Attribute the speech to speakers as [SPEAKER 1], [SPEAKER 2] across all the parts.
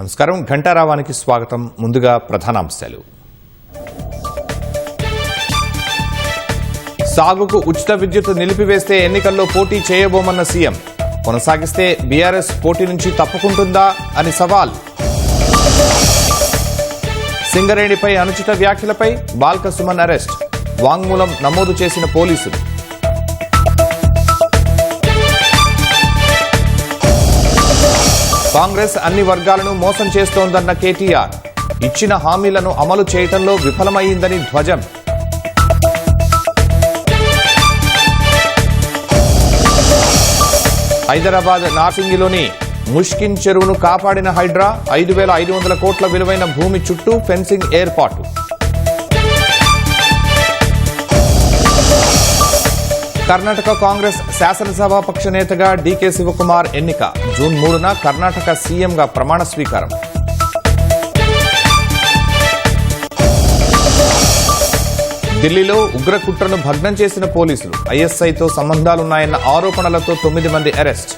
[SPEAKER 1] నమస్కారం. ఘంటారావానికి స్వాగతం. ముందుగా ప్రధానాంశాలు. సాగుకు ఉచిత విద్యుత్ నిలిపివేస్తే ఎన్నికల్లో పోటీ చేయబోమన్న సీఎం. కొనసాగిస్తే బీఆర్ఎస్ పోటీ నుంచి తప్పుకుంటుందా అని సవాల్. సింగరేణిపై అనుచిత వ్యాఖ్యలపై బాల్క సుమన్ అరెస్ట్. వాంగ్మూలం నమోదు చేసిన పోలీసులు. కాంగ్రెస్ అన్ని వర్గాలను మోసం చేస్తోందన్న కేటీఆర్. ఇచ్చిన హామీలను అమలు చేయడంలో విఫలమైందని ధ్వజం. హైదరాబాద్ నార్సింగిలోని ముష్కిన్ చెరువును కాపాడిన హైడ్రా. 5,500 కోట్ల విలువైన భూమి చుట్టూ ఫెన్సింగ్ ఏర్పాటు. కర్ణాటక కాంగ్రెస్ శాసనసభాపక్ష నేతగా డీకే శివకుమార్ ఎన్నిక. జూన్ 3న కర్ణాటక సీఎంగా ప్రమాణ స్వీకారం. ఢిల్లీలో ఉగ్రకుట్రను భగ్నం చేసిన పోలీసులు. ఐఎస్ఐతో సంబంధాలున్నాయన్న ఆరోపణలతో 9 మంది అరెస్ట్.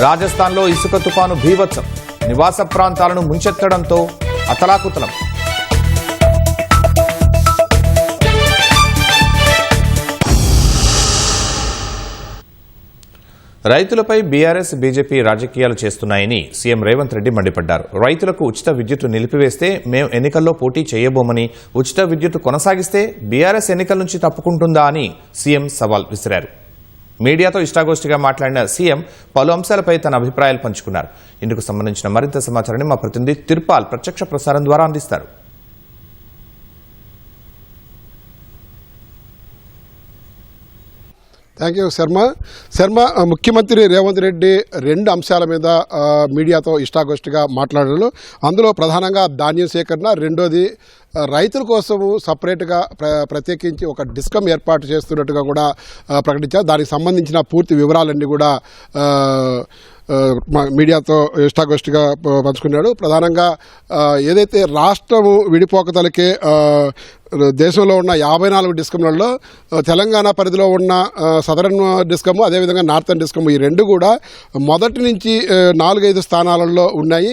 [SPEAKER 1] రాజస్థాన్లో ఇసుక తుపాను భీభత్సం. నివాస ప్రాంతాలను ముంచెత్తడంతో అతలాకుతలం. రైతులపై బీఆర్ఎస్ బీజేపీ రాజకీయాలు చేస్తున్నాయని సీఎం రేవంత్ రెడ్డి మండిపడ్డారు. రైతులకు ఉచిత విద్యుత్ నిలిపివేస్తే మేం ఎన్నికల్లో పోటీ చేయబోమని, ఉచిత విద్యుత్ కొనసాగిస్తే బీఆర్ఎస్ ఎన్నికల నుంచి తప్పుకుంటుందా అని సీఎం సవాల్ విసిరారు. మీడియాతో ఇష్టాగోష్ఠిగా మాట్లాడిన సీఎం పలు అంశాలపై తన అభిప్రాయాలు పంచుకున్నారు. ఇందుకు సంబంధించిన మరింత సమాచారాన్ని మా ప్రతినిధి తిరుపాల్ ప్రత్యక్ష ప్రసారం ద్వారా అందిస్తారు.
[SPEAKER 2] Thank you Sharma. ముఖ్యమంత్రి రేవంత్ రెడ్డి 2 అంశాల మీద మీడియాతో ఇష్టాగోష్ఠిగా మాట్లాడారు. అందులో ప్రధానంగా ధాన్యం సేకరణ, రెండోది రైతుల కోసము సపరేట్గా ప్రత్యేకించి ఒక డిస్కమ్ ఏర్పాటు చేస్తున్నట్టుగా కూడా ప్రకటించారు. దానికి సంబంధించిన పూర్తి వివరాలన్నీ కూడా మీడియాతో ఇష్టాగోష్ఠిగా పంచుకున్నాడు. ప్రధానంగా ఏదైతే రాష్ట్రము విడిపోకతలకే దేశంలో ఉన్న 54 డిస్కమ్లలో తెలంగాణ పరిధిలో ఉన్న సదరన్ డిస్కమ్, అదేవిధంగా నార్థన్ డిస్కమ్, ఈ 2 కూడా మొదటి నుంచి 4-5 స్థానాలలో ఉన్నాయి.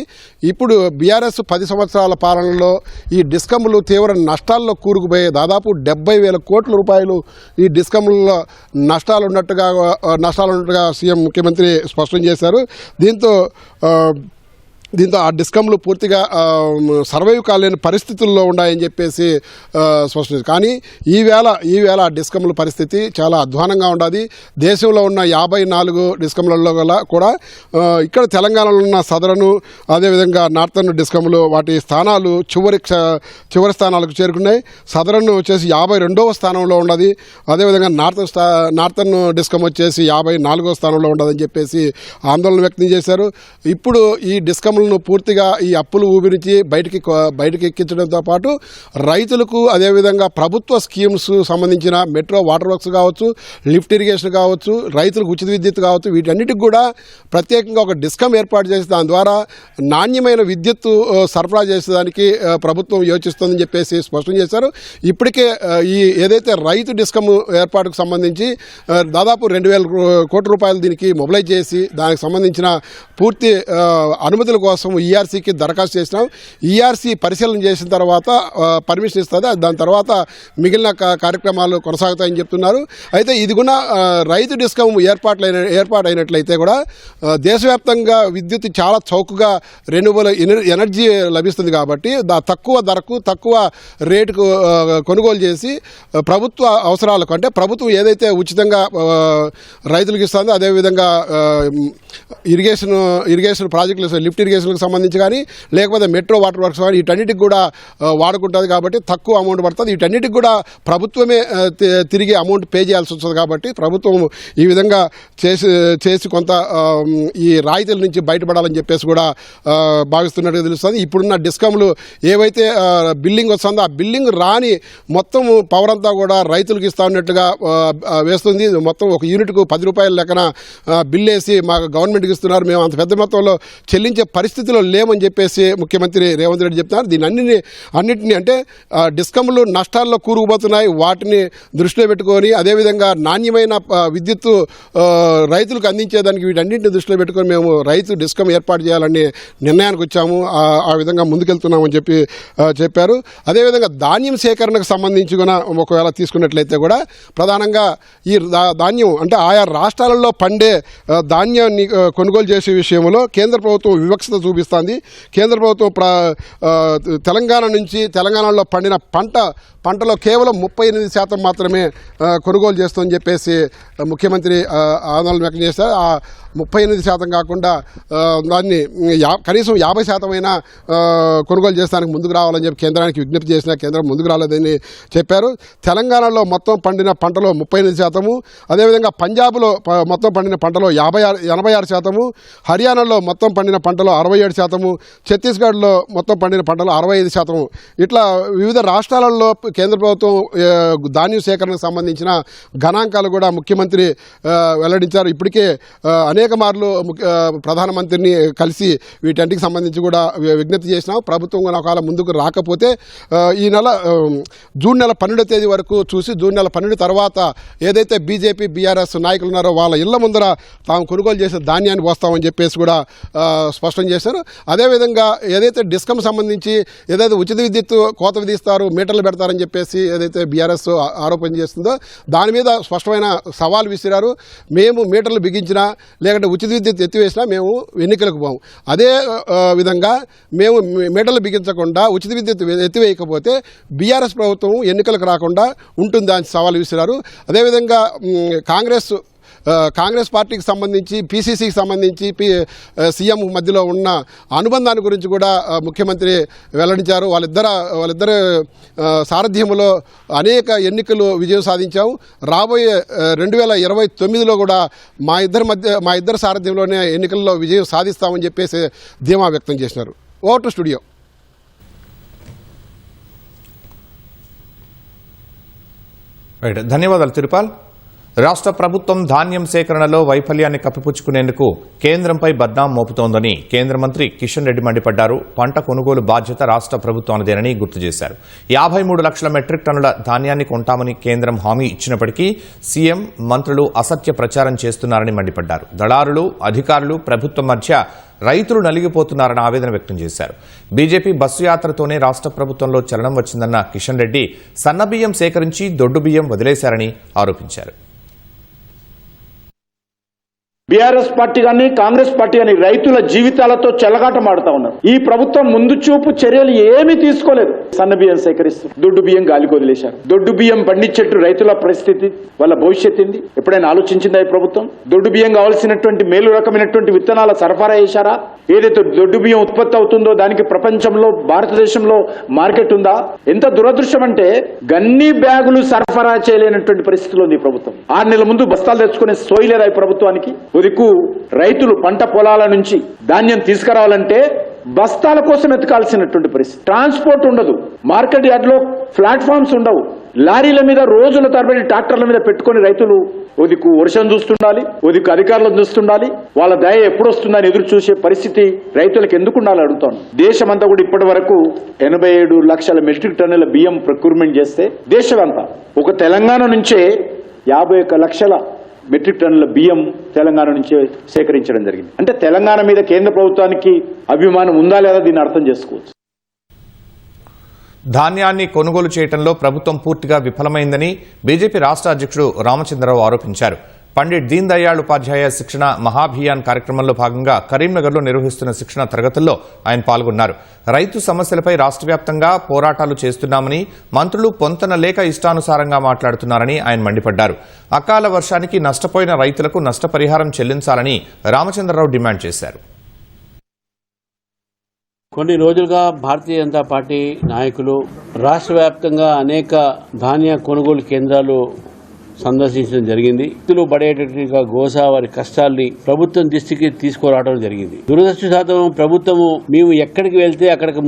[SPEAKER 2] ఇప్పుడు బీఆర్ఎస్ 10 సంవత్సరాల పాలనలో ఈ డిస్కమ్లు తీవ్ర నష్టాల్లో కూరుకుపోయే దాదాపు 70,000 కోట్ల రూపాయలు ఈ డిస్కమ్లలో నష్టాలు ఉన్నట్టుగా సీఎం ముఖ్యమంత్రి స్పష్టం చేశారు. దీంతో ఆ డిస్కమ్లు పూర్తిగా సర్వైవ్ కాలేని పరిస్థితుల్లో ఉన్నాయని చెప్పేసి స్పష్టం. కానీ ఈవేళ ఆ డిస్కమ్ల పరిస్థితి చాలా అధ్వానంగా ఉండదు. దేశంలో ఉన్న 54 డిస్కమ్లలో కూడా ఇక్కడ తెలంగాణలో ఉన్న సదరను, అదేవిధంగా నార్థన్ డిస్కమ్లు వాటి స్థానాలు చివరి స్థానాలకు చేరుకున్నాయి. సదరన్ వచ్చేసి 52వ స్థానంలో ఉన్నది. అదేవిధంగా నార్థన్ డిస్కమ్ వచ్చేసి 54వ స్థానంలో ఉండదని చెప్పేసి ఆందోళన వ్యక్తం చేశారు. ఇప్పుడు ఈ డిస్కమ్లు పూర్తిగా ఈ అప్పులు ఊబిరించి బయటికి ఎక్కించడంతో పాటు రైతులకు, అదేవిధంగా ప్రభుత్వ స్కీమ్స్ సంబంధించిన మెట్రో వాటర్ వర్క్స్ కావచ్చు, లిఫ్ట్ ఇరిగేషన్ కావచ్చు, రైతులకు ఉచిత విద్యుత్ కావచ్చు, వీటన్నిటికి కూడా ప్రత్యేకంగా ఒక డిస్కమ్ ఏర్పాటు చేసి దాని ద్వారా నాణ్యమైన విద్యుత్ సరఫరా చేసేదానికి ప్రభుత్వం యోచిస్తుందని చెప్పేసి స్పష్టం చేశారు. ఇప్పటికే ఈ ఏదైతే రైతు డిస్కమ్ ఏర్పాటుకు సంబంధించి దాదాపు 2,000 కోట్ల రూపాయలు దీనికి మొబిలైజ్ చేసి దానికి సంబంధించిన పూర్తి అనుమతుల కోసం ఈఆర్సీకి దరఖాస్తు చేసినాం. ఈఆర్సీ పరిశీలన చేసిన తర్వాత పర్మిషన్ ఇస్తుంది. దాని తర్వాత మిగిలిన కార్యక్రమాలు కొనసాగుతాయని చెప్తున్నారు. అయితే ఇది కూడా రైతు డిస్కమ్ ఏర్పాటైనట్లయితే కూడా దేశవ్యాప్తంగా విద్యుత్ చాలా చౌకగా రెన్యూవబుల్ ఎనర్జీ లభిస్తుంది. కాబట్టి తక్కువ ధరకు, తక్కువ రేటుకు కొనుగోలు చేసి ప్రభుత్వ అవసరాలకు, అంటే ప్రభుత్వం ఏదైతే ఉచితంగా రైతులకు ఇస్తుందో, అదేవిధంగా ఇరిగేషన్ ప్రాజెక్టులు, లిఫ్ట్ ఇరిగేషన్లకు సంబంధించి కానీ, లేకపోతే మెట్రో వాటర్ వర్క్స్ కానీ, వీటన్నిటికి కూడా వాడుకుంటుంది. కాబట్టి తక్కువ అమౌంట్ పడుతుంది. వీటన్నిటికి కూడా ప్రభుత్వమే తిరిగి అమౌంట్ పే చేయాల్సి వస్తుంది. కాబట్టి ప్రభుత్వం ఈ విధంగా చేసి కొంత ఈ రాయితీల నుంచి బయటపడాలని చెప్పేసి కూడా భావిస్తున్నట్టుగా తెలుస్తుంది. ఇప్పుడున్న డిస్కమ్లు ఏవైతే బిల్లింగ్ వస్తుందో ఆ బిల్లింగ్ రాని మొత్తం పవర్ అంతా కూడా రైతులకు ఇస్తా ఉన్నట్టుగా వేస్తుంది. మొత్తం ఒక యూనిట్కు 10 రూపాయల లెక్కన బిల్ వేసి మా గవర్నమెంట్కి ఇస్తున్నారు, మేము అంత పెద్ద మొత్తంలో చెల్లించే పరిస్థితిలో లేమని చెప్పేసి ముఖ్యమంత్రి రేవంత్ రెడ్డి చెప్తున్నారు. దీని అన్నింటినీ అంటే డిస్కమ్లు నష్టాల్లో కూరుకుపోతున్నాయి, వాటిని దృష్టిలో పెట్టుకొని అదేవిధంగా నాణ్యమైన విద్యుత్తు రైతులకు అందించేదానికి వీటన్నింటిని దృష్టిలో పెట్టుకొని మేము రైతు డిస్కమ్ ఏర్పాటు చేయాలని నిర్ణయానికి వచ్చాము, ఆ విధంగా ముందుకెళ్తున్నామని చెప్పారు. అదేవిధంగా ధాన్యం సేకరణకు సంబంధించి కూడా ఒకవేళ తీసుకున్నట్లయితే కూడా ప్రధానంగా ఈ ధాన్యం అంటే ఆయా రాష్ట్రాలలో పండే ధాన్యాన్ని కొనుగోలు చేసే విషయంలో కేంద్ర ప్రభుత్వం వివక్షత చూపిస్తుంది. కేంద్ర ప్రభుత్వం తెలంగాణలో పండిన పంటలో కేవలం 38% మాత్రమే కొనుగోలు చేస్తుందని చెప్పేసి ముఖ్యమంత్రి ఆందోళన వ్యక్తం చేశారు. ఆ 38% కాకుండా దాన్ని కనీసం 50% అయినా కొనుగోలు చేస్తానికి ముందుకు రావాలని చెప్పి కేంద్రానికి విజ్ఞప్తి చేసినా కేంద్రం ముందుకు రాలేదని చెప్పారు. తెలంగాణలో మొత్తం పండిన పంటలో 38%, అదేవిధంగా పంజాబ్లో మొత్తం పండిన పంటలో 86%, హర్యానాలో మొత్తం పండిన పంటలో 67%, ఛత్తీస్గఢ్లో మొత్తం పండిన పంటలో 65%. ఇట్లా వివిధ రాష్ట్రాలలో కేంద్ర ప్రభుత్వం ధాన్యం సేకరణకు సంబంధించిన గణాంకాలు కూడా ముఖ్యమంత్రి వెల్లడించారు. ఇప్పటికే అనేక మార్లు ప్రధానమంత్రిని కలిసి వీటన్నిటికి సంబంధించి కూడా విజ్ఞప్తి చేసినాం. ప్రభుత్వం ఒకవేళ ముందుకు రాకపోతే ఈ నెల జూన్ నెల 12వ తేదీ వరకు చూసి జూన్ నెల 12 తర్వాత ఏదైతే బీజేపీ బీఆర్ఎస్ నాయకులు ఉన్నారో వాళ్ళ ఇళ్ల ముందర తాము కొనుగోలు చేసే ధాన్యాన్ని పోస్తామని చెప్పేసి కూడా స్పష్టం చేశారు. అదేవిధంగా ఏదైతే డిస్కమ్ సంబంధించి ఏదైతే ఉచిత విద్యుత్ కోత విధిస్తారు, మీటర్లు పెడతారని చెప్పేసి ఏదైతే బీఆర్ఎస్ ఆరోపణ చేస్తుందో దాని మీద స్పష్టమైన సవాల్ విసిరారు. మేము మీటర్లు బిగించినా లేకుంటే ఉచిత విద్యుత్ ఎత్తివేసినా మేము ఎన్నికలకు పోము. అదే విధంగా మేము మీటర్లు బిగించకుండా ఉచిత విద్యుత్ ఎత్తివేయకపోతే బీఆర్ఎస్ ప్రభుత్వం ఎన్నికలకు రాకుండా ఉంటుందని సవాల్ విసిరారు. అదేవిధంగా కాంగ్రెస్ పార్టీకి సంబంధించి పీసీసీకి సంబంధించి సీఎం మధ్యలో ఉన్న అనుబంధాన్ని గురించి కూడా ముఖ్యమంత్రి వెల్లడించారు. వాళ్ళిద్దరు సారథ్యంలో అనేక ఎన్నికలు విజయం సాధించాము. రాబోయే 2029లో కూడా మా ఇద్దరు సారథ్యంలోనే ఎన్నికల్లో విజయం సాధిస్తామని చెప్పేసి ధీమా వ్యక్తం చేసినారు. Over to studio.
[SPEAKER 1] ధన్యవాదాలు తిరుపాల్. రాష్ట్ర ప్రభుత్వం ధాన్యం సేకరణలో వైఫల్యాన్ని కప్పిపుచ్చుకునేందుకు కేంద్రంపై బద్నాం మోపుతోందని కేంద్ర మంత్రి కిషన్ రెడ్డి మండిపడ్డారు. పంట కొనుగోలు బాధ్యత రాష్ట్ర ప్రభుత్వానిదేనని గుర్తు చేశారు. 53 లక్షల మెట్రిక్ టన్నుల ధాన్యాన్ని కొంటామని కేంద్రం హామీ ఇచ్చినప్పటికీ సీఎం మంత్రులు అసత్య ప్రచారం చేస్తున్నారని మండిపడ్డారు. దళారులు అధికారులు ప్రభుత్వం మధ్య రైతులు నలిగిపోతున్నారని ఆవేదన వ్యక్తం చేశారు. బీజేపీ బస్సు యాత్రతోనే రాష్ట్ర ప్రభుత్వంలో చలనం వచ్చిందన్న కిషన్ రెడ్డి సన్నబియ్యం సేకరించి దొడ్డు బియ్యం వదిలేశారని ఆరోపించారు.
[SPEAKER 3] బీఆర్ఎస్ పార్టీ కానీ కాంగ్రెస్ పార్టీ కానీ రైతుల జీవితాలతో చెలగాటమాడుతా ఉన్నారు. ఈ ప్రభుత్వం ముందు చూపు చర్యలు ఏమీ తీసుకోలేదు. సన్న బియ్యం సేకరిస్తూ దొడ్డు బియ్యం గాలికి వదిలేశారు. దొడ్డు బియ్యం పండించేట్టు రైతుల పరిస్థితి, వాళ్ళ భవిష్యత్ ఏంది ఎప్పుడైనా ఆలోచించిందా ఈ ప్రభుత్వం? దొడ్డు బియ్యం కావాల్సినటువంటి మేలు రకమైనటువంటి విత్తనాల సరఫరా చేశారా? ఏదైతే దొడ్డు బియ్యం ఉత్పత్తి అవుతుందో దానికి ప్రపంచంలో భారతదేశంలో మార్కెట్ ఉందా? ఎంత దురదృష్టం అంటే గన్ని బ్యాగులు సరఫరా చేయలేనటువంటి పరిస్థితిలో ఉంది ప్రభుత్వం. 6 నెలల ముందు బస్తాలు తెచ్చుకునే సోయిలేరా ఈ ప్రభుత్వానికి? ఉదికు రైతులు పంట పొలాల నుంచి ధాన్యం తీసుకురావాలంటే బస్తాల కోసం ఎత్తుకాల్సినటువంటి పరిస్థితి. ట్రాన్స్పోర్ట్ ఉండదు, మార్కెట్ యార్డ్లో ప్లాట్ఫామ్స్ ఉండవు, లారీల మీద రోజుల తరబడి ట్రాక్టర్ల మీద పెట్టుకుని రైతులు ఉదికు వర్షం చూస్తుండాలి, ఉదికు అధికారులను చూస్తుండాలి, వాళ్ళ దయ ఎప్పుడు వస్తుందని ఎదురు చూసే పరిస్థితి రైతులకు ఎందుకు ఉండాలని అడుగుతాను. దేశమంతా కూడా ఇప్పటి వరకు 87 లక్షల మెట్రిక్ టన్నుల బియ్యం ప్రొక్యూర్మెంట్ చేస్తే దేశమంతా ఒక తెలంగాణ నుంచే 51 లక్షల మెట్రిక్ టన్నుల బియ్యం తెలంగాణ నుంచే సేకరించడం జరిగింది. అంటే తెలంగాణ మీద కేంద్ర ప్రభుత్వానికి అభిమానం ఉందా లేదా దీన్ని అర్థం చేసుకోవచ్చు.
[SPEAKER 1] ధాన్యాన్ని కొనుగోలు చేయడంలో ప్రభుత్వం పూర్తిగా విఫలమైందని బీజేపీ రాష్ట్ర అధ్యక్షుడు రామచంద్రరావు ఆరోపించారు. పండిట్ దీన్ దయాళ్ ఉపాధ్యాయ శిక్షణ మహాభియాన్ కార్యక్రమంలో భాగంగా కరీంనగర్లో నిర్వహిస్తున్న శిక్షణ తరగతుల్లో ఆయన పాల్గొన్నారు. రైతు సమస్యలపై రాష్ట్ర వ్యాప్తంగా పోరాటాలు చేస్తున్నామని, మంత్రులు పొంతన లేక ఇష్టానుసారంగా మాట్లాడుతున్నారని ఆయన మండిపడ్డారు. అకాల వర్షానికి నష్టపోయిన రైతులకు నష్టపరిహారం చెల్లించాలని రామచంద్రరావు డిమాండ్ చేశారు.
[SPEAKER 4] కొన్ని రోజులుగా భారతీయ జనతా పార్టీ నాయకులు రాష్ట్ర వ్యాప్తంగా అనేక ధాన్య కొనుగోలు కేంద్రాలు సందర్శించడం జరిగింది. రైతులు పడేటట్టుగా గోదావరి కష్టాల్ని ప్రభుత్వం దృష్టికి తీసుకురావడం జరిగింది. దురదృష్టవశాత్తు ప్రభుత్వము మేము ఎక్కడికి వెళ్తే అక్కడికి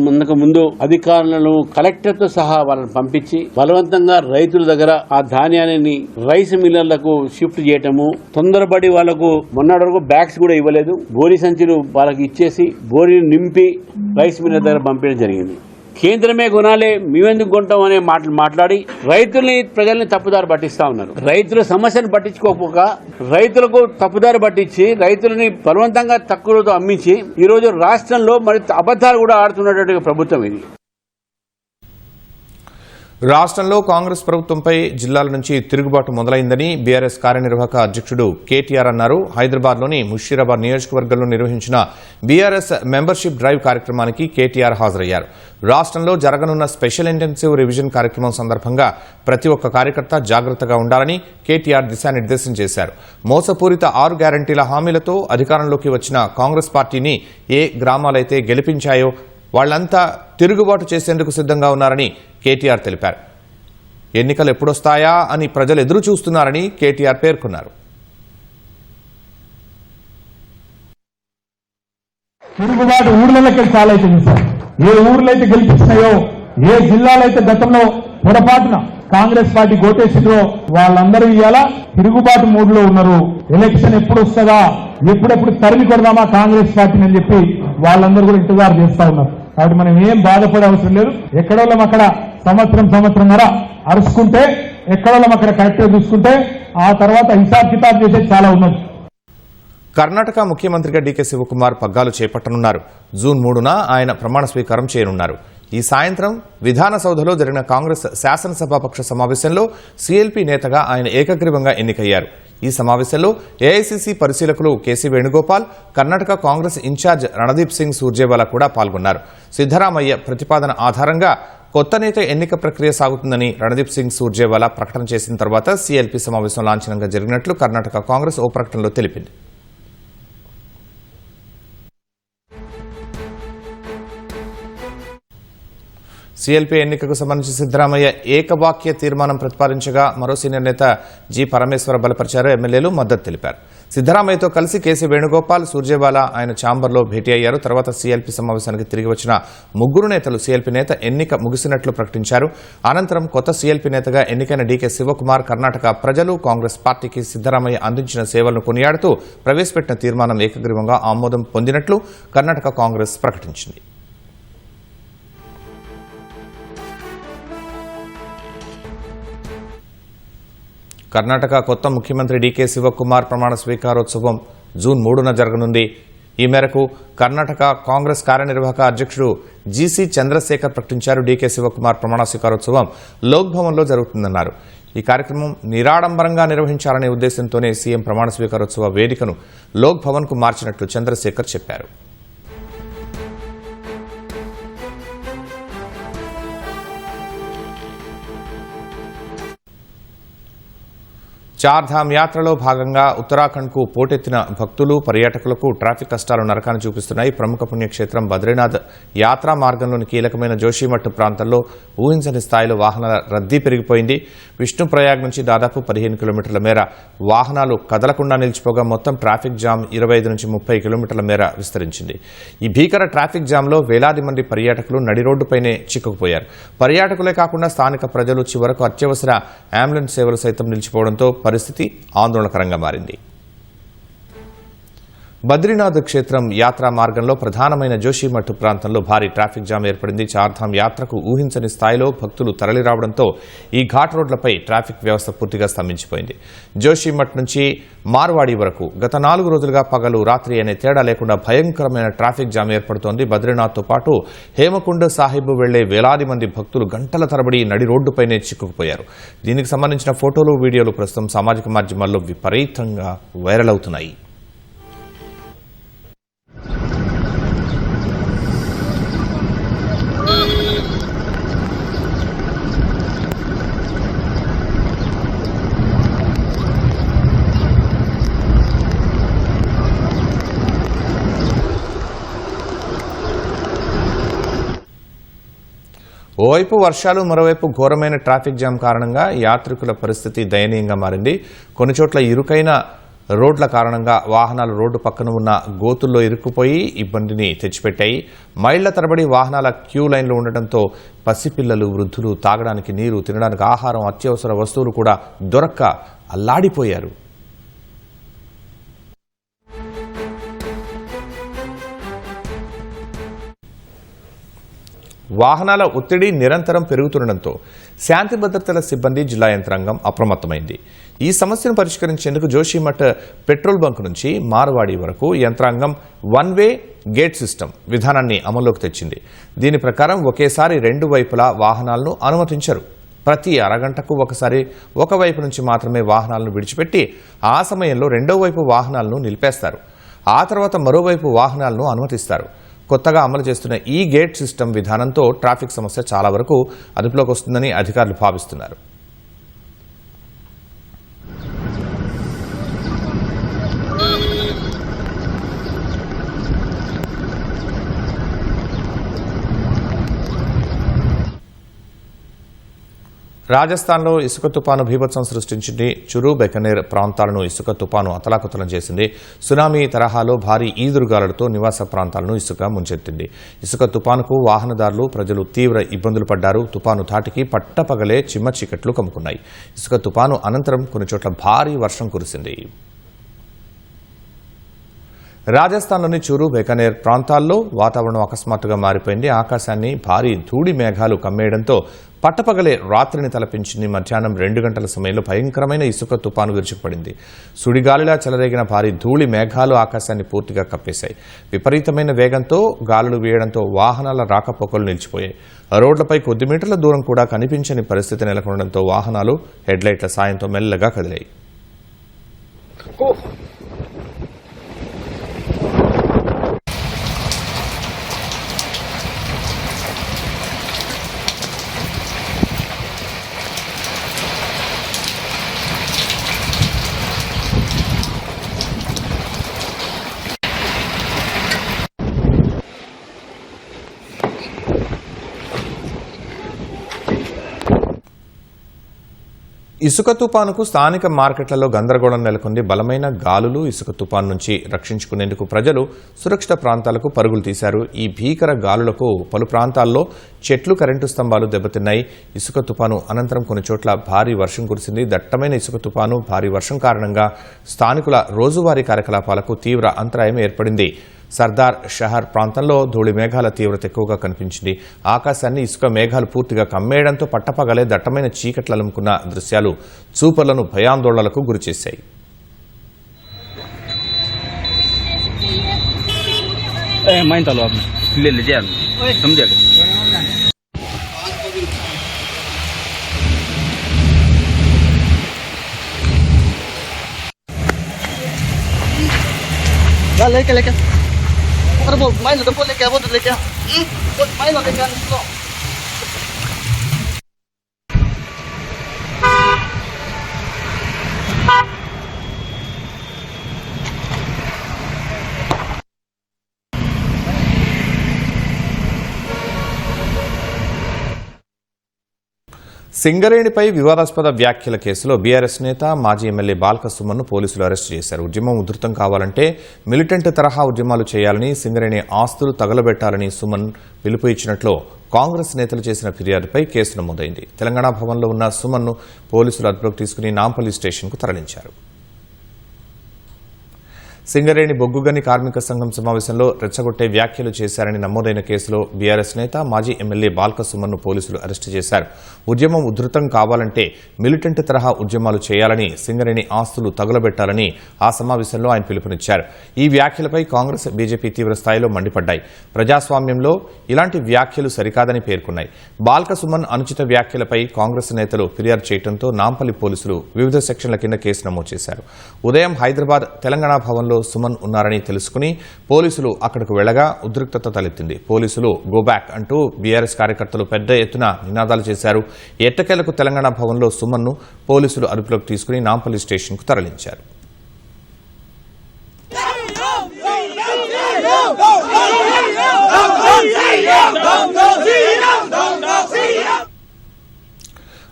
[SPEAKER 4] ముందు అధికారులను కలెక్టర్తో సహా వాళ్ళని పంపించి బలవంతంగా రైతుల దగ్గర ఆ ధాన్యాన్ని రైస్ మిల్లర్లకు షిఫ్ట్ చేయటము, తొందరపడి వాళ్లకు మొన్నటి వరకు బ్యాగ్స్ కూడా ఇవ్వలేదు, బోరి సంచులు వాళ్ళకి ఇచ్చేసి బోరిని నింపి రైస్ మిల్లర్ దగ్గర పంపించడం జరిగింది. కేంద్రమే కొనాలి, మేమెందుకు కొంటాం అనే మాట్లాడి రైతుల్ని ప్రజల్ని తప్పుదారి పట్టిస్తా ఉన్నారు. రైతుల సమస్యను పట్టించుకోకపోక రైతులకు తప్పుదారి పట్టించి రైతులని బలవంతంగా తక్కువతో అమ్మించి ఈరోజు రాష్ట్రంలో మరి అబద్ధాలు కూడా ఆడుతున్నటువంటి ప్రభుత్వం ఇది.
[SPEAKER 1] రాష్ట్రంలో కాంగ్రెస్ ప్రభుత్వంపై జిల్లాల నుంచి తిరుగుబాటు మొదలైందని బీఆర్ఎస్ కార్యనిర్వాహక అధ్యక్షుడు కేటీఆర్ అన్నారు. హైదరాబాద్లోని ముషీరాబాద్ నియోజకవర్గంలో నిర్వహించిన బీఆర్ఎస్ మెంబర్షిప్ డ్రైవ్ కార్యక్రమానికి కేటీఆర్ హాజరయ్యారు. రాష్ట్రంలో జరగనున్న స్పెషల్ ఇంటెన్సివ్ రివిజన్ కార్యక్రమం సందర్భంగా ప్రతి ఒక్క కార్యకర్త జాగ్రత్తగా ఉండాలని కేటీఆర్ దిశానిర్దేశం చేశారు. మోసపూరిత 6 గ్యారంటీల హామీలతో అధికారంలోకి వచ్చిన కాంగ్రెస్ పార్టీని ఏ గ్రామాలైతే గెలిపించాయో వాళ్లంతా తిరుగుబాటు చేసేందుకు సిద్ధంగా ఉన్నారని కేటీఆర్ తెలిపారు. ఎన్నికలు ఎప్పుడొస్తాయా అని ప్రజలు ఎదురు చూస్తున్నారని కేటీఆర్ పేర్కొన్నారు.
[SPEAKER 5] తిరుగుబాటు ఊర్లకి చాలా అవుతుంది సార్. ఏ ఊర్లైతే గెలిపించినాయో, ఏ జిల్లాలైతే గతంలో పొరపాటున కాంగ్రెస్ పార్టీ గోటేసిందో వాళ్ళందరూ ఇవాళ తిరుగుబాటు మూడ్ లో ఉన్నారు. ఎలక్షన్ ఎప్పుడు వస్తుందా, ఎప్పుడెప్పుడు తరిమి కొడదామా కాంగ్రెస్ పార్టీని అని చెప్పి వాళ్ళందరూ కూడా ఇంతజారు చేస్తా ఉన్నారు. కాబట్టి మనం ఏం బాధపడే అవసరం లేదు. ఎక్కడోళ్ళం అక్కడ సంవత్సరంన్నర అరుచుకుంటే, ఎక్కడోళ్ళం అక్కడ కరెక్ట్గా చూసుకుంటే ఆ తర్వాత హిసాబ్ కితాబ్ చేసేది చాలా ఉన్నది.
[SPEAKER 1] కర్ణాటక ముఖ్యమంత్రిగా డీకే శివకుమార్ పగ్గాలు చేపట్టనున్నారు. జూన్ 3న ఆయన ప్రమాణ స్వీకారం చేయనున్నారు. ఈ సాయంత్రం విధానసౌధలో జరిగిన కాంగ్రెస్ శాసనసభాపక్ష సమావేశంలో సీఎల్పీ నేతగా ఆయన ఏకగ్రీవంగా ఎన్నికయ్యారు. ఈ సమావేశంలో ఏఐసీసీ పరిశీలకులు కేసీ వేణుగోపాల్, కర్ణాటక కాంగ్రెస్ ఇన్ఛార్జ్ రణదీప్ సింగ్ సూర్జేవాలా కూడా పాల్గొన్నారు. సిద్దరామయ్య ప్రతిపాదన ఆధారంగా కొత్త నేత ఎన్నిక ప్రక్రియ సాగుతుందని రణదీప్ సింగ్ సూర్జేవాలా ప్రకటన చేసిన తర్వాత సీఎల్పీ సమావేశం లాంఛనంగా జరిగినట్లు కర్ణాటక కాంగ్రెస్ ఓ ప్రకటనలో తెలిపింది. సీఎల్పీ ఎన్నికకు సంబంధించి సిద్దరామయ్య ఏకవాక్య తీర్మానం ప్రతిపాదించగా మరో సీనియర్ నేత జి పరమేశ్వర బలపరిచారు. ఎమ్మెల్యేలు మద్దతు తెలిపారు. సిద్దరామయ్యతో కలిసి కేసీ వేణుగోపాల్, సూర్జేవాలా ఆయన ఛాంబర్లో భేటీ అయ్యారు. తర్వాత సీఎల్పీ సమావేశానికి తిరిగి వచ్చిన 3 నేతలు సీఎల్పీ నేత ఎన్నిక ముగిసినట్లు ప్రకటించారు. అనంతరం కొత్త సీఎల్పీ నేతగా ఎన్నికైన డీకే శివకుమార్ కర్ణాటక ప్రజలు కాంగ్రెస్ పార్టీకి సిద్దరామయ్య అందించిన సేవలను కొనియాడుతూ ప్రవేశపెట్టిన తీర్మానం ఏకగ్రీవంగా ఆమోదం పొందినట్లు కర్ణాటక కాంగ్రెస్ ప్రకటించింది. కర్ణాటక కొత్త ముఖ్యమంత్రి డీకే శివకుమార్ ప్రమాణ స్వీకారోత్సవం జూన్ 3న జరగనుంది. ఈ మేరకు కర్ణాటక కాంగ్రెస్ కార్యనిర్వాహక అధ్యక్షుడు జీసీ చంద్రశేఖర్ ప్రకటించారు. డీకే శివకుమార్ ప్రమాణ స్వీకారోత్సవం లోక్ భవన్లో జరుగుతుందన్నారు. ఈ కార్యక్రమం నిరాడంబరంగా నిర్వహించాలనే ఉద్దేశంతోనే సీఎం ప్రమాణ స్వీకారోత్సవ వేదికను లోక్ భవన్కు మార్చినట్లు చంద్రశేఖర్ చెప్పారు. చార్ధామ్ యాత్రలో భాగంగా ఉత్తరాఖండ్కు పోటెత్తిన భక్తులు, పర్యాటకులకు ట్రాఫిక్ కష్టాలు నరకాన్ని చూపిస్తున్నాయి. ప్రముఖ పుణ్యక్షేత్రం బద్రీనాథ్ యాత్రా మార్గంలోని కీలకమైన జోషిమఠ్ ప్రాంతంలో ఊహించని స్థాయిలో వాహనాల రద్దీ పెరిగిపోయింది. విష్ణుప్రయాగ్ నుంచి దాదాపు 15 కిలోమీటర్ల మేర వాహనాలు కదలకుండా నిలిచిపోగా మొత్తం ట్రాఫిక్ జామ్ 25 నుంచి 30 కిలోమీటర్ల మేర విస్తరించింది. ఈ భీకర ట్రాఫిక్ జామ్లో వేలాది మంది పర్యాటకులు నడి రోడ్డుపైనే చిక్కుకుపోయారు. పర్యాటకులే కాకుండా స్థానిక ప్రజలు, చివరకు అత్యవసర అంబులెన్స్ సేవలు సైతం నిలిచిపోవడంతో పరిస్థితి ఆందోళనకరంగా మారింది. బద్రీనాథ్ క్షేత్రం యాత్రా మార్గంలో ప్రధానమైన జోషిమఠ్ ప్రాంతంలో భారీ ట్రాఫిక్ జామ్ ఏర్పడింది. చార్ధామ్ యాత్రకు ఊహించని స్థాయిలో భక్తులు తరలిరావడంతో ఈ ఘాట్ రోడ్లపై ట్రాఫిక్ వ్యవస్థ పూర్తిగా స్తంభించిపోయింది. జోషిమఠ్ నుంచి మార్వాడి వరకు గత 4 రోజులుగా పగలు రాత్రి అనే తేడా లేకుండా భయంకరమైన ట్రాఫిక్ జామ్ ఏర్పడుతోంది. బద్రీనాథ్తో పాటు హేమకుండ్ సాహిబ్ వెళ్లే వేలాది మంది భక్తులు గంటల తరబడి నడి రోడ్డుపైనే చిక్కుకుపోయారు. దీనికి సంబంధించిన ఫోటోలు, వీడియోలు ప్రస్తుతం సామాజిక మాధ్యమాల్లో విపరీతంగా వైరల్ అవుతున్నాయి. ఓవైపు వర్షాలు, మరోవైపు ఘోరమైన ట్రాఫిక్ జామ్ కారణంగా యాత్రికుల పరిస్థితి దయనీయంగా మారింది. కొన్ని చోట్ల ఇరుకైన రోడ్ల కారణంగా వాహనాలు రోడ్డు పక్కన ఉన్న గోతుల్లో ఇరుక్కుపోయి ఇబ్బందిని తెచ్చిపెట్టాయి. మైళ్ల తరబడి వాహనాల క్యూ లైన్లు ఉండటంతో పసిపిల్లలు, వృద్ధులు తాగడానికి నీరు, తినడానికి ఆహారం, అత్యవసర వస్తువులు కూడా దొరక్క అల్లాడిపోయారు. వాహనాల ఒత్తిడి నిరంతరం పెరుగుతుండటంతో శాంతి భద్రతల సిబ్బంది, జిల్లా యంత్రాంగం అప్రమత్తమైంది. ఈ సమస్యను పరిష్కరించేందుకు జోషిమఠ్ పెట్రోల్ బంక్ నుంచి మార్వాడి వరకు యంత్రాంగం వన్ వే గేట్ సిస్టమ్ విధానాన్ని అమల్లోకి తెచ్చింది. దీని ప్రకారం ఒకేసారి రెండు వైపులా వాహనాలను అనుమతించరు. ప్రతి అరగంటకు ఒకసారి ఒకవైపు నుంచి మాత్రమే వాహనాలను విడిచిపెట్టి ఆ సమయంలో రెండో వైపు వాహనాలను నిలిపేస్తారు. ఆ తర్వాత మరోవైపు వాహనాలను అనుమతిస్తారు. కొత్తగా అమలు చేస్తున్న ఈ గేట్ సిస్టమ్ విధానంతో ట్రాఫిక్ సమస్య చాలా వరకు అదుపులోకి వస్తుందని అధికారులు భావిస్తున్నారు. రాజస్థాన్లో ఇసుక తుపాను బీభత్సం సృష్టించింది. చురు, బెకనేర్ ప్రాంతాలను ఇసుక తుపాను అతలాకుతలం చేసింది. సునామీ తరహాలో భారీ ఈదురుగాలులతో నివాస ప్రాంతాలను ఇసుక ముంచెత్తింది. ఇసుక తుపానుకు వాహనదారులు, ప్రజలు తీవ్ర ఇబ్బందులు పడ్డారు. తుపాను ధాటికి పట్టపగలే చిమ్మ చీకట్లు కమ్ముకున్నాయి. ఇసుక తుపాను అనంతరం కొన్ని చోట్ల భారీ వర్షం కురిసింది. రాజస్థాన్లోని చురు, బెకనేర్ ప్రాంతాల్లో వాతావరణం అకస్మాత్తుగా మారిపోయింది. ఆకాశాన్ని భారీ ధూళి మేఘాలు కమ్మేయడంతో పట్టపగలే రాత్రిని తలపించింది. మధ్యాహ్నం 2 గంటల సమయంలో భయంకరమైన ఇసుక తుపాను విరుచుకుపడింది. సుడిగాలిలా చెలరేగిన భారీ ధూళి మేఘాలు ఆకాశాన్ని పూర్తిగా కప్పేశాయి. విపరీతమైన వేగంతో గాలులు వీయడంతో వాహనాల రాకపోకలు నిలిచిపోయాయి. రోడ్లపై కొద్ది మీటర్ల దూరం కూడా కనిపించని పరిస్థితి నెలకొనడంతో వాహనాలు హెడ్లైట్ల సాయంతో మెల్లగా కదిలాయి. ఇసుక తుపానుకు స్థానిక మార్కెట్లలో గందరగోళం నెలకొంది. బలమైన గాలులు, ఇసుక తుపాను నుంచి రక్షించుకునేందుకు ప్రజలు సురక్షిత ప్రాంతాలకు పరుగులు తీశారు. ఈ భీకర గాలులకు పలు ప్రాంతాల్లో చెట్లు, కరెంటు స్తంభాలు దెబ్బతిన్నాయి. ఇసుక తుపాను అనంతరం కొన్ని చోట్ల భారీ వర్షం కురిసింది. దట్టమైన ఇసుక తుపాను, భారీ వర్షం కారణంగా స్థానికుల రోజువారీ కార్యకలాపాలకు తీవ్ర అంతరాయం ఏర్పడింది. సర్దార్ షహర్ ప్రాంతంలో ధూళి మేఘాల తీవ్రత ఎక్కువగా కనిపించింది. ఆకాశాన్ని ఇసుక మేఘాలు పూర్తిగా కమ్మేయడంతో పట్టపగలే దట్టమైన చీకట్లు అలుముకున్న దృశ్యాలు చూపర్లను భయాందోళనలకు గురిచేశాయి.
[SPEAKER 6] लेके अरे वो माइन तो लेके वो तो लेके वो माइन लेके निकलो
[SPEAKER 1] సింగరేణిపై వివాదాస్పద వ్యాఖ్యల కేసులో బీఆర్ఎస్ నేత, మాజీ ఎమ్మెల్యే బాల్క సుమన్ను పోలీసులు అరెస్టు చేశారు. ఉద్యమం ఉధృతం కావాలంటే మిలిటెంట్ తరహా ఉద్యమాలు చేయాలని, సింగరేణి ఆస్తులు తగలబెట్టాలని సుమన్ పిలుపు ఇచ్చినట్లు కాంగ్రెస్ నేతలు చేసిన ఫిర్యాదుపై కేసు నమోదైంది. తెలంగాణ భవన్లో ఉన్న సుమన్ను పోలీసులు అదుపులోకి తీసుకుని నాంపల్లి స్టేషన్కు తరలించారు. సింగరేణి బొగ్గుగని కార్మిక సంఘం సమావేశంలో రెచ్చగొట్టే వ్యాఖ్యలు చేశారని నమోదైన కేసులో బీఆర్ఎస్ నేత, మాజీ ఎమ్మెల్యే బాల్క సుమన్ను పోలీసులు అరెస్టు చేశారు. ఉద్యమం ఉధృతం కావాలంటే మిలిటెంట్ తరహా ఉద్యమాలు చేయాలని, సింగరేణి ఆస్తులు తగులబెట్టాలని ఆ సమావేశంలో ఆయన పిలుపునిచ్చారు. ఈ వ్యాఖ్యలపై కాంగ్రెస్, బీజేపీ తీవ్ర స్థాయిలో మండిపడ్డాయి. ప్రజాస్వామ్యంలో ఇలాంటి వ్యాఖ్యలు సరికాదని పేర్కొన్నాయి. బాల్క సుమన్ అనుచిత వ్యాఖ్యలపై కాంగ్రెస్ నేతలు ఫిర్యాదు చేయడంతో నాంపల్లి పోలీసులు వివిధ సెక్షన్ల కింద కేసు నమోదు చేశారు. ఉదయం హైదరాబాద్ తెలంగాణ భవన్లో సుమన్ ఉన్నారని తెలుసుకుని పోలీసులు అక్కడకు వెళ్లగా ఉద్రిక్తత తలెత్తింది. పోలీసులు గోబ్యాక్ అంటూ బీఆర్ఎస్ కార్యకర్తలు పెద్ద ఎత్తున నినాదాలు చేశారు. ఎట్టకేలకు తెలంగాణ భవన్లో సుమన్ను పోలీసులు అదుపులోకి తీసుకుని నాంపల్లి స్టేషన్కు తరలించారు.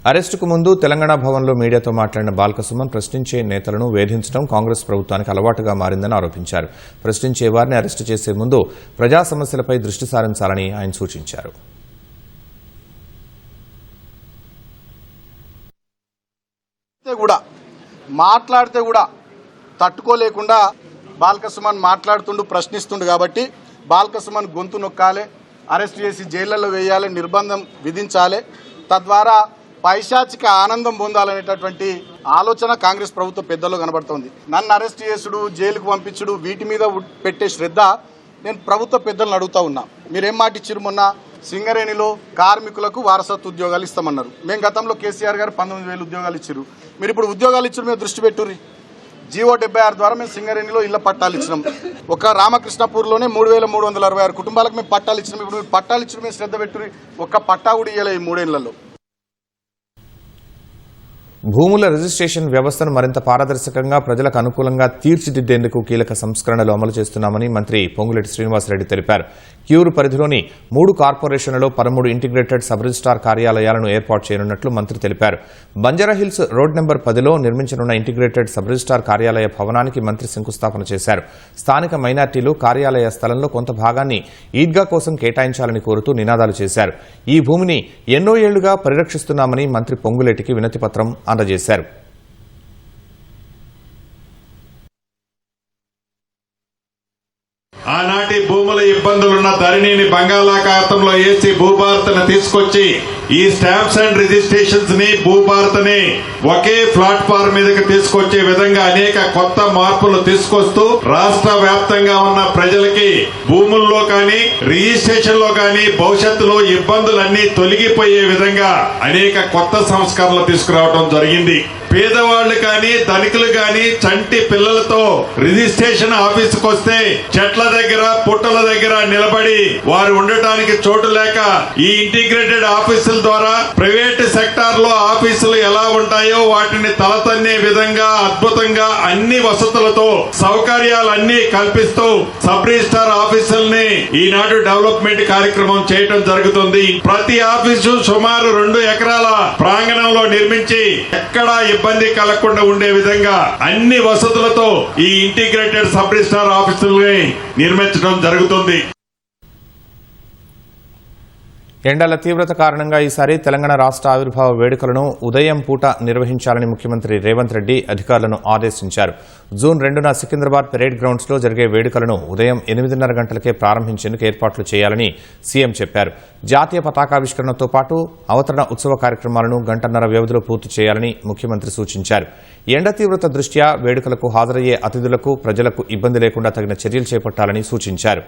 [SPEAKER 1] అరెస్టుకు ముందు తెలంగాణ భవన్లో మీడియాతో మాట్లాడిన బాల్కసుమన్ ప్రశ్నించే నేతలను వేధించడం కాంగ్రెస్ ప్రభుత్వానికి అలవాటుగా మారిందని ఆరోపించారు. ప్రశ్నించే వారిని అరెస్టు చేసే ముందు ప్రజా సమస్యలపై దృష్టి సారించాలని ఆయన సూచించారు.
[SPEAKER 7] మాట్లాడితే కూడా తట్టుకోలేకుండా బాల్కసుమన్ మాట్లాడుతుండు, ప్రశ్నిస్తుండు. కాబట్టి బాల్కసుమన్ గొంతు నొక్కాలి, అరెస్ట్ చేసి జైళ్లలో వేయాలి, నిర్బంధం విధించాలి. తద్వారా పైశాచిక ఆనందం పొందాలనేటటువంటి ఆలోచన కాంగ్రెస్ ప్రభుత్వ పెద్దల్లో కనబడుతోంది. నన్ను అరెస్ట్ చేసుడు, జైలుకు పంపించుడు, వీటి మీద పెట్టే శ్రద్ధ నేను ప్రభుత్వ పెద్దలను అడుగుతా ఉన్నా. మీరేం మాట ఇచ్చారు? మొన్న సింగరేణిలో కార్మికులకు వారసత్వ ఉద్యోగాలు ఇస్తామన్నారు. మేము గతంలో కేసీఆర్ గారు 19,000 ఉద్యోగాలు ఇచ్చారు. మీరు ఇప్పుడు ఉద్యోగాలు ఇచ్చారు, మీద దృష్టి పెట్టుర్రి. జీవో 76 ద్వారా మేము సింగరేణిలో ఇళ్ల పట్టాలు ఇచ్చినాం. ఒక రామకృష్ణపూర్లోనే 3,366 కుటుంబాలకు మేము పట్టాలు ఇచ్చినాం. ఇప్పుడు మీరు పట్టాలు ఇచ్చిన మీద శ్రద్ధ పెట్టుర్రి. ఒక్క పట్టా కూడా ఇవ్వలే ఈ 3 ఏళ్లలో.
[SPEAKER 1] భూముల రిజిస్ట్రేషన్ వ్యవస్థను మరింత పారదర్శకంగా ప్రజలకు అనుకూలంగా తీర్చిదిద్దేందుకు కీలక సంస్కరణలు అమలు చేస్తున్నామని మంత్రి పొంగులేటి శ్రీనివాసరెడ్డి తెలిపారు. క్యూరు పరిధిలోని 3 కార్పొరేషన్లలో 13 ఇంటిగ్రేటెడ్ సబ్ రిజిస్టార్ కార్యాలయాలను ఏర్పాటు చేయనున్నట్లు మంత్రి తెలిపారు. బంజారాహిల్స్ రోడ్ నెంబర్ 10లో నిర్మించనున్న ఇంటిగ్రేటెడ్ సబ్ రిజిస్టార్ కార్యాలయ భవనానికి మంత్రి శంకుస్థాపన చేశారు. స్థానిక మైనార్టీలు కార్యాలయ స్థలంలో కొంత భాగాన్ని ఈద్గా కోసం కేటాయించాలని కోరుతూ నినాదాలు చేశారు. ఈ భూమిని ఎన్నో ఏళ్లుగా పరిరక్షిస్తున్నామని మంత్రి పొంగులేటికి వినతి పత్రం అందజేశారు.
[SPEAKER 8] ఆనాటి భూముల ఇబ్బందులున్న ధరణిని బంగాళాఖాతంలో వేసి భూభారతను తీసుకొచ్చి ఈ స్టాంప్స్ అండ్ రిజిస్ట్రేషన్స్ ని భూభారతని ఒకే ప్లాట్ఫామ్ మీదకి తీసుకొచ్చే విధంగా అనేక కొత్త మార్పులు తీసుకొస్తూ రాష్ట్ర వ్యాప్తంగా ఉన్న ప్రజలకి భూముల్లో కానీ రిజిస్ట్రేషన్ లో కానీ భవిష్యత్తులో ఇబ్బందులన్నీ తొలగిపోయే విధంగా అనేక కొత్త సంస్కరణలు తీసుకురావడం జరిగింది. పేదవాళ్లు కానీ ధనికులు కానీ చంటి పిల్లలతో రిజిస్ట్రేషన్ ఆఫీసుకు వస్తే చెట్ల దగ్గర పుట్టల దగ్గర నిలబడి వారు ఉండటానికి చోటు లేక ఈ ఇంటిగ్రేటెడ్ ఆఫీసుల ద్వారా ప్రైవేట్ సెక్టార్ లో ఆఫీసులు ఎలా ఉంటాయో వాటిని తలతన్నే విధంగా అద్భుతంగా అన్ని వసతులతో సౌకర్యాలన్నీ కల్పిస్తూ సబ్ రిజిస్టార్ ఆఫీసుల్ని ఈనాడు డెవలప్మెంట్ కార్యక్రమం చేయడం జరుగుతుంది. ప్రతి ఆఫీసు సుమారు 2 ఎకరాల ప్రాంగణంలో నిర్మించి ఎక్కడా ఇబ్బంది కలగకుండా ఉండే విధంగా అన్ని వసతులతో ఈ ఇంటిగ్రేటెడ్ సబ్ రిజిస్టార్ ఆఫీసుల్ని నిర్మించడం జరుగుతుంది.
[SPEAKER 1] ఎండల తీవ్రత కారణంగా ఈసారి తెలంగాణ రాష్ట్ర ఆవిర్భావ వేడుకలను ఉదయం పూట నిర్వహించాలని ముఖ్యమంత్రి రేవంత్ రెడ్డి అధికారులను ఆదేశించారు. జూన్ 2న సికింద్రాబాద్ పెరేడ్ గ్రౌండ్స్ లో జరిగే వేడుకలను ఉదయం 8:30 గంటలకే ప్రారంభించేందుకు ఏర్పాట్లు చేయాలని సీఎం చెప్పారు. జాతీయ పతాకావిష్కరణతో పాటు అవతరణ ఉత్సవ కార్యక్రమాలను 1.5 గంటల వ్యవధిలో పూర్తి చేయాలని ముఖ్యమంత్రి సూచించారు. ఎండ తీవ్రత దృష్ట్యా వేడుకలకు హాజరయ్యే అతిథులకు ప్రజలకు ఇబ్బంది లేకుండా తగిన చర్యలు చేపట్టాలని సూచించారు.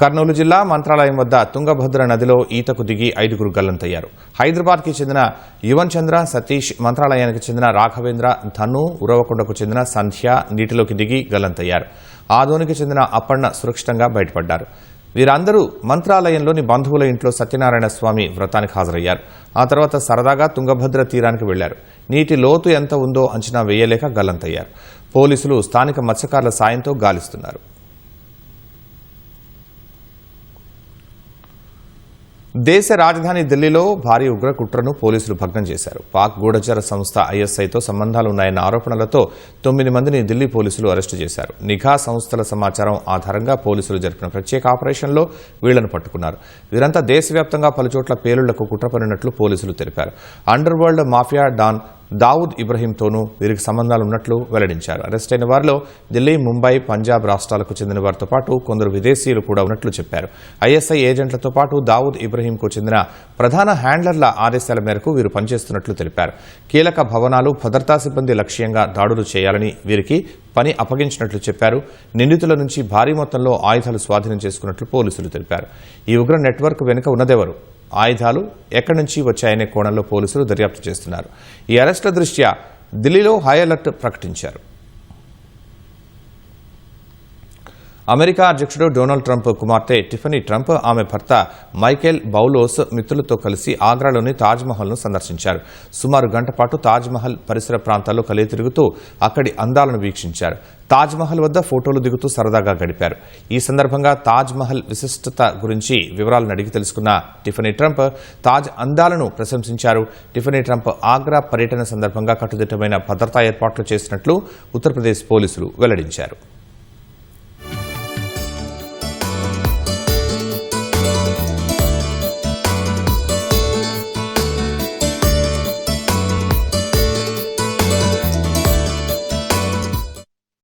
[SPEAKER 1] కర్నూలు జిల్లా మంత్రాలయం వద్ద తుంగభద్ర నదిలో ఈతకు దిగి 5గురు గల్లంతయ్యారు. హైదరాబాద్కి చెందిన యువన్ చంద్ర, సతీష్, మంత్రాలయానికి చెందిన రాఘవేంద్ర, ధను, ఉరవకొండకు చెందిన సంధ్య నీటిలోకి దిగి గల్లంతయ్యారు. ఆదోనికి చెందిన అప్పన్న సురక్షితంగా బయటపడ్డారు. వీరందరూ మంత్రాలయంలోని బంధువుల ఇంట్లో సత్యనారాయణ స్వామి వ్రతానికి హాజరయ్యారు. ఆ తర్వాత సరదాగా తుంగభద్ర తీరానికి వెళ్లారు. నీటి లోతు ఎంత ఉందో అంచనా వేయలేక గల్లంతయ్యారు. పోలీసులు స్థానిక మత్స్యకారుల సాయంతో గాలిస్తున్నారు. దేశ రాజధాని ఢిల్లీలో భారీ ఉగ్ర కుట్రను పోలీసులు భగ్నం చేశారు. పాక్ గూఢచర సంస్థ ఐఎస్ఐతో సంబంధాలు ఉన్నాయన్న ఆరోపణలతో 9 మందిని ఢిల్లీ పోలీసులు అరెస్టు చేశారు. నిఘా సంస్థల సమాచారం ఆధారంగా పోలీసులు జరిపిన ప్రత్యేక ఆపరేషన్లో వీళ్లను పట్టుకున్నారు. వీరంతా దేశవ్యాప్తంగా పలుచోట్ల పేలుళ్లకు కుట్రపడినట్లు పోలీసులు తెలిపారు. Underworld mafia don Dawood ఇబ్రహీంతోనూ వీరికి సంబంధాలున్నట్లు వెల్లడించారు. అరెస్టైన వారిలో ఢిల్లీ, ముంబై, పంజాబ్ రాష్ట్రాలకు చెందిన వారితో పాటు కొందరు విదేశీయులు కూడా ఉన్నట్లు చెప్పారు. ఐఎస్ఐ ఏజెంట్లతో పాటు దావుద్ ఇబ్రహీంకు చెందిన ప్రధాన హ్యాండ్లర్ల ఆదేశాల మేరకు వీరు పనిచేస్తున్నట్లు తెలిపారు. కీలక భవనాలు, భద్రతా సిబ్బంది లక్ష్యంగా దాడులు చేయాలని వీరికి పని అప్పగించినట్లు చెప్పారు. నిందితుల నుంచి భారీ మొత్తంలో ఆయుధాలు స్వాధీనం చేసుకున్నట్లు పోలీసులు తెలిపారు. ఈ ఉగ్ర నెట్వర్క్ వెనుక ఉన్నదెవరు, ఆయుధాలు ఎక్కడి నుంచి వచ్చాయనే కోణంలో పోలీసులు దర్యాప్తు చేస్తున్నారు. ఈ అరెస్టుల దృష్ట్యా ఢిల్లీలో హై అలర్ట్ ప్రకటించారు. అమెరికా అధ్యక్షుడు డొనాల్డ్ ట్రంప్ కుమార్తె టిఫనీ ట్రంప్ ఆమె భర్త మైకేల్ బౌలోస్ మిత్రులతో కలిసి ఆగ్రాలోని తాజ్మహల్ను సందర్శించారు. సుమారు గంట పాటు తాజ్మహల్ పరిసర ప్రాంతాల్లో కలిగి తిరుగుతూ అక్కడి అందాలను వీక్షించారు. తాజ్మహల్ వద్ద ఫోటోలు దిగుతూ సరదాగా గడిపారు. ఈ సందర్భంగా తాజ్మహల్ విశిష్టత గురించి వివరాలను అడిగి తెలుసుకున్న టిఫనీ ట్రంప్ తాజ్ అందాలను ప్రశంసించారు. టిఫనీ ట్రంప్ ఆగ్రా పర్యటన సందర్భంగా కట్టుదిట్టమైన భద్రతా ఏర్పాట్లు చేసినట్లు ఉత్తరప్రదేశ్ పోలీసులు వెల్లడించారు.